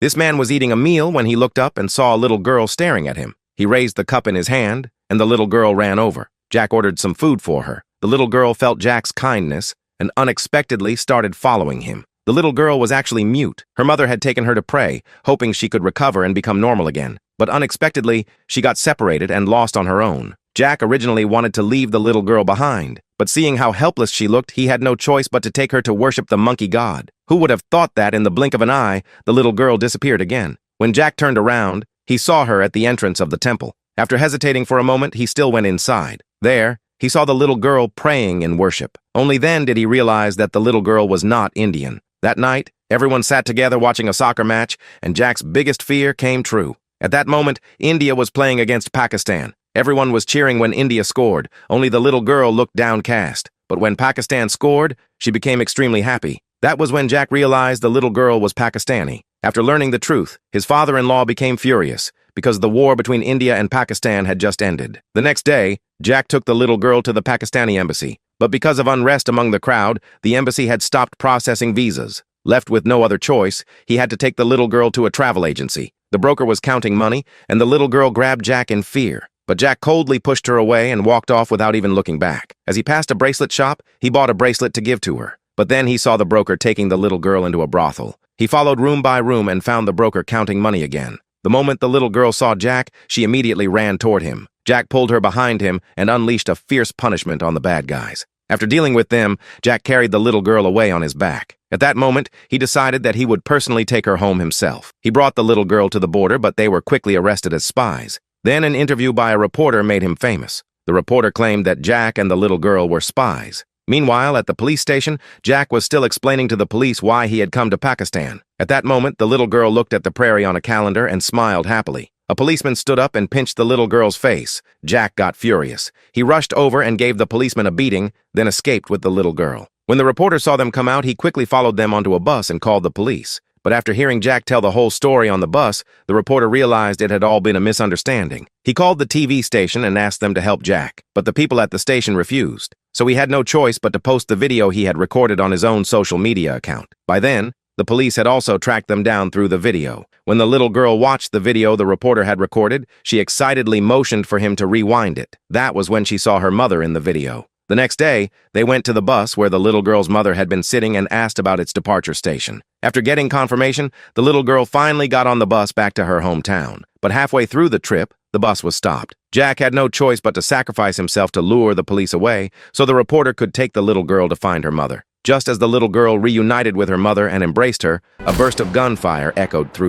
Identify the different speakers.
Speaker 1: This man was eating a meal when he looked up and saw a little girl staring at him. He raised the cup in his hand, and the little girl ran over. Jack ordered some food for her. The little girl felt Jack's kindness and unexpectedly started following him. The little girl was actually mute. Her mother had taken her to pray, hoping she could recover and become normal again. But unexpectedly, she got separated and lost on her own. Jack originally wanted to leave the little girl behind, but seeing how helpless she looked, he had no choice but to take her to worship the monkey god. Who would have thought that in the blink of an eye, the little girl disappeared again? When Jack turned around, he saw her at the entrance of the temple. After hesitating for a moment, he still went inside. There, he saw the little girl praying in worship. Only then did he realize that the little girl was not Indian. That night, everyone sat together watching a soccer match, and Jack's biggest fear came true. At that moment, India was playing against Pakistan. Everyone was cheering when India scored, only the little girl looked downcast. But when Pakistan scored, she became extremely happy. That was when Jack realized the little girl was Pakistani. After learning the truth, his father-in-law became furious, because the war between India and Pakistan had just ended. The next day, Jack took the little girl to the Pakistani embassy. But because of unrest among the crowd, the embassy had stopped processing visas. Left with no other choice, he had to take the little girl to a travel agency. The broker was counting money, and the little girl grabbed Jack in fear. But Jack coldly pushed her away and walked off without even looking back. As he passed a bracelet shop, he bought a bracelet to give to her. But then he saw the broker taking the little girl into a brothel. He followed room by room and found the broker counting money again. The moment the little girl saw Jack, she immediately ran toward him. Jack pulled her behind him and unleashed a fierce punishment on the bad guys. After dealing with them, Jack carried the little girl away on his back. At that moment, he decided that he would personally take her home himself. He brought the little girl to the border, but they were quickly arrested as spies. Then an interview by a reporter made him famous. The reporter claimed that Jack and the little girl were spies. Meanwhile, at the police station, Jack was still explaining to the police why he had come to Pakistan. At that moment, the little girl looked at the prairie on a calendar and smiled happily. A policeman stood up and pinched the little girl's face. Jack got furious. He rushed over and gave the policeman a beating, then escaped with the little girl. When the reporter saw them come out, he quickly followed them onto a bus and called the police. But after hearing Jack tell the whole story on the bus, the reporter realized it had all been a misunderstanding. He called the TV station and asked them to help Jack, but the people at the station refused. So he had no choice but to post the video he had recorded on his own social media account. By then, the police had also tracked them down through the video. When the little girl watched the video the reporter had recorded, she excitedly motioned for him to rewind it. That was when she saw her mother in the video. The next day, they went to the bus where the little girl's mother had been sitting and asked about its departure station. After getting confirmation, the little girl finally got on the bus back to her hometown. But halfway through the trip, the bus was stopped. Jack had no choice but to sacrifice himself to lure the police away, so the reporter could take the little girl to find her mother. Just as the little girl reunited with her mother and embraced her, a burst of gunfire echoed through the